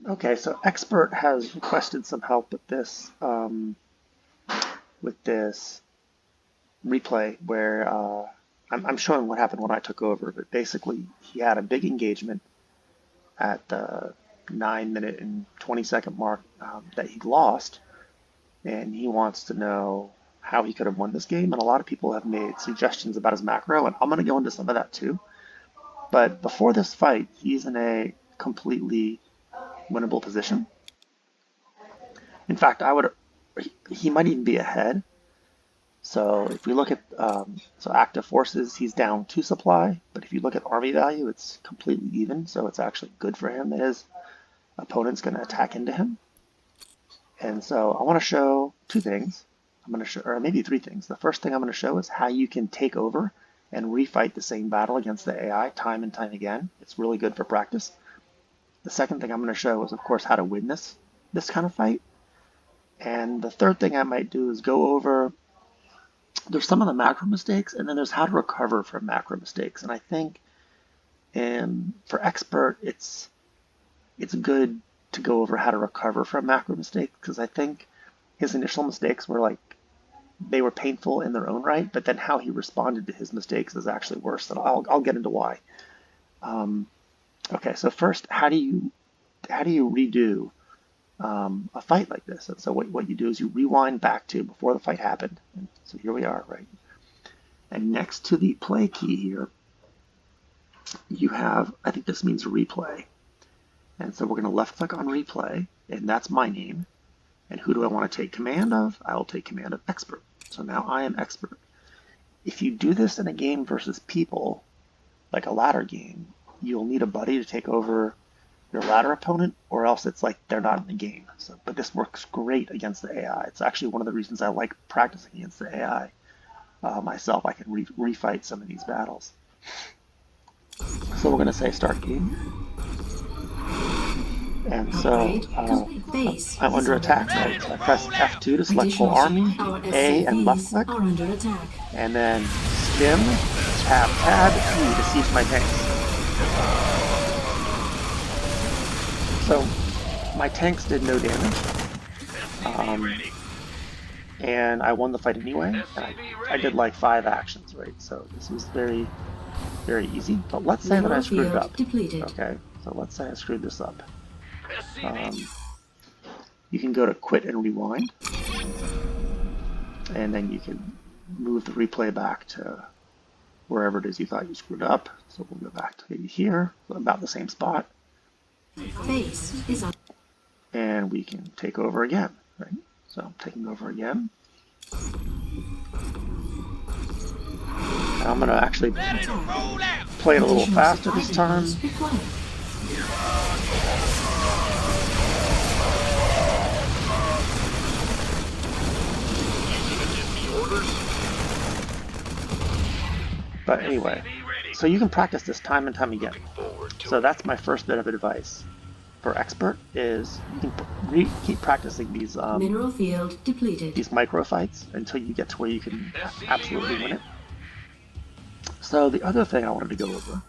Okay, so Expert has requested some help with this replay where I'm showing what happened when I took over. But basically, he had a big engagement at the 9 minute and 20-second mark that he lost, and he wants to know how he could have won this game. And a lot of people have made suggestions about his macro, and I'm going to go into some of that too. But before this fight, he's in a completely winnable position. In fact, he might even be ahead. So if we look at so active forces, he's down 2 supply, but if you look at army value, it's completely even, so it's actually good for him that his opponent's going to attack into him. And so I want to show 2 things. I'm going to show, or maybe 3 things. The first thing I'm going to show is how you can take over and refight the same battle against the AI time and time again. It's really good for practice. The second thing I'm going to show is, of course, how to win this kind of fight. And the third thing I might do is go over, there's some of the macro mistakes, and then there's how to recover from macro mistakes. And I think for Expert, it's good to go over how to recover from macro mistakes, because I think his initial mistakes were like, they were painful in their own right, but then how he responded to his mistakes is actually worse. And I'll get into why. Okay, so first, how do you redo a fight like this? And so what you do is you rewind back to before the fight happened. And so here we are, right? And next to the play key here, you have, I think this means replay. And so we're going to left click on replay, and that's my name. And who do I want to take command of? I will take command of Expert. So now I am Expert. If you do this in a game versus people, like a ladder game, you'll need a buddy to take over your ladder opponent, or else it's like they're not in the game. So, but this works great against the AI. It's actually one of the reasons I like practicing against the AI myself. I can refight some of these battles. So we're going to say start game. And so I'm under attack, right? So I press F2 to select full army, A and left click, and then stim, tab, E to siege my tanks. So my tanks did no damage, and I won the fight anyway. And I did like 5 actions, right? So this was very, very easy. But let's say that I screwed it up. Okay, so let's say I screwed this up. You can go to quit and rewind, and then you can move the replay back to wherever it is you thought you screwed up. So we'll go back to maybe here, about the same spot. And we can take over again, right? So I'm taking over again. And I'm going to actually play it a little faster this time. But anyway, so you can practice this time and time again. So that's my first bit of advice for Expert, is you can keep practicing these Mineral field depleted. These micro fights until you get to where you can absolutely win it. So the other thing I wanted to go over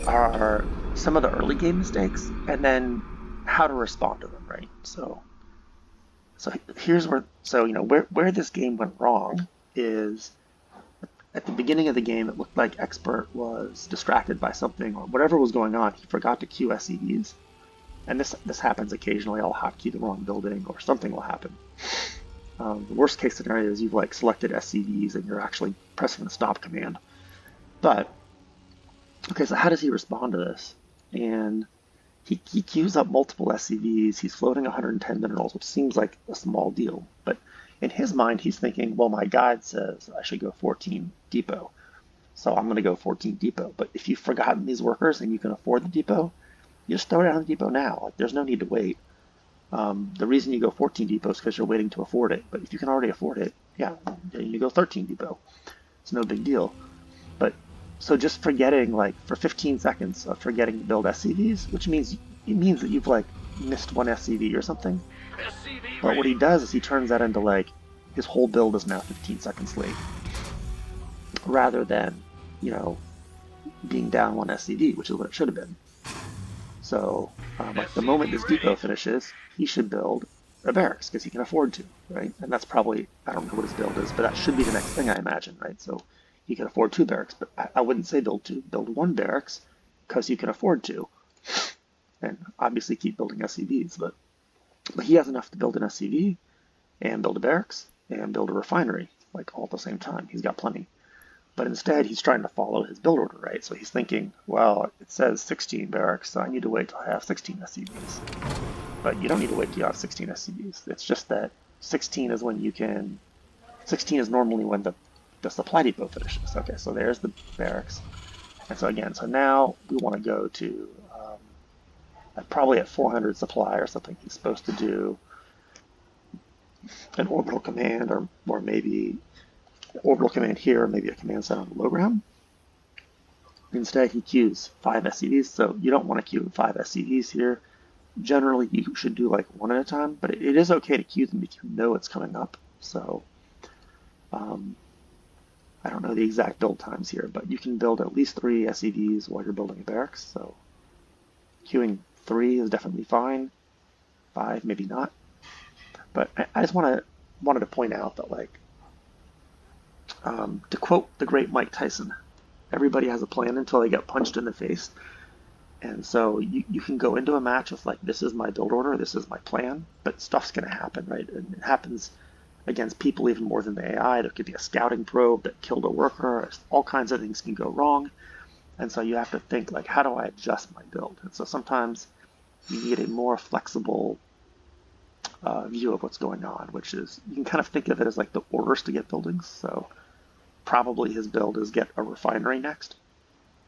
are some of the early game mistakes, and then how to respond to them, right? So here's where this game went wrong is at the beginning of the game. It looked like Expert was distracted by something, or whatever was going on. He forgot to queue SCVs, and this happens occasionally. I'll hotkey the wrong building, or something will happen. The worst case scenario is you've like selected SCVs and you're actually pressing the stop command. But okay, so how does he respond to this? And he queues up multiple SCVs. He's floating 110 minerals, which seems like a small deal, but in his mind, he's thinking, well, my guide says I should go 14 depot, so I'm going to go 14 depot. But if you've forgotten these workers and you can afford the depot, you just throw down the depot now. Like, there's no need to wait. The reason you go 14 depot is because you're waiting to afford it. But if you can already afford it, yeah, you go 13 depot. It's no big deal. But so just forgetting, like, for 15 seconds of forgetting to build SCVs, which means that you've like missed one SCV or something. But what he does is he turns that into like his whole build is now 15 seconds late, rather than being down one SCV, which is what it should have been. So, like the moment this depot finishes, he should build a barracks because he can afford to, right? And that's probably, I don't know what his build is, but that should be the next thing I imagine, right? So he can afford two barracks, but I wouldn't say build two, build one barracks because you can afford to, and obviously keep building SCVs. But he has enough to build an SCV and build a barracks and build a refinery, like all at the same time. He's got plenty. But instead, he's trying to follow his build order, right? So he's thinking, well, it says 16 barracks, so I need to wait till I have 16 SCVs. But you don't need to wait till you have 16 SCVs. It's just that 16 is when you can. 16 is normally when the supply depot finishes. Okay, so there's the barracks. And so again, so now we want to go to probably at 400 supply or something. He's supposed to do an orbital command, or maybe orbital command here, or maybe a command set on the low ground. Instead, he queues 5 SCVs, so you don't want to queue 5 SCVs here. Generally, you should do like one at a time, but it is okay to queue them if you know it's coming up. So um, I don't know the exact build times here, but you can build at least 3 SCVs while you're building a barracks. So queuing 3 is definitely fine. 5, maybe not. But I just wanted to point out that, like, to quote the great Mike Tyson, everybody has a plan until they get punched in the face. And so you can go into a match with like, this is my build order, this is my plan, but stuff's going to happen, right? And it happens against people even more than the AI. There could be a scouting probe that killed a worker. All kinds of things can go wrong. And so you have to think like, how do I adjust my build? And so sometimes you need a more flexible view of what's going on, which is, you can kind of think of it as like the orders to get buildings. So probably his build is get a refinery next,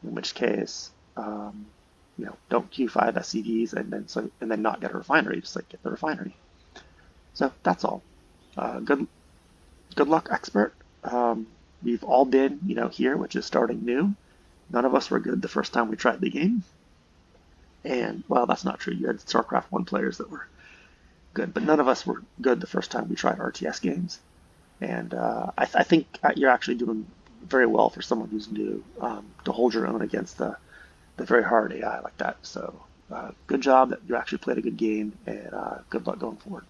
in which case, don't queue 5 SCVs and then not get a refinery, just like get the refinery. So that's all. Good luck, expert. We've all been, here, which is starting new. None of us were good the first time we tried the game. And, well, that's not true. You had Starcraft 1 players that were good, but none of us were good the first time we tried RTS games. And I think you're actually doing very well for someone who's new, to hold your own against the very hard AI like that. So good job that you actually played a good game, and good luck going forward.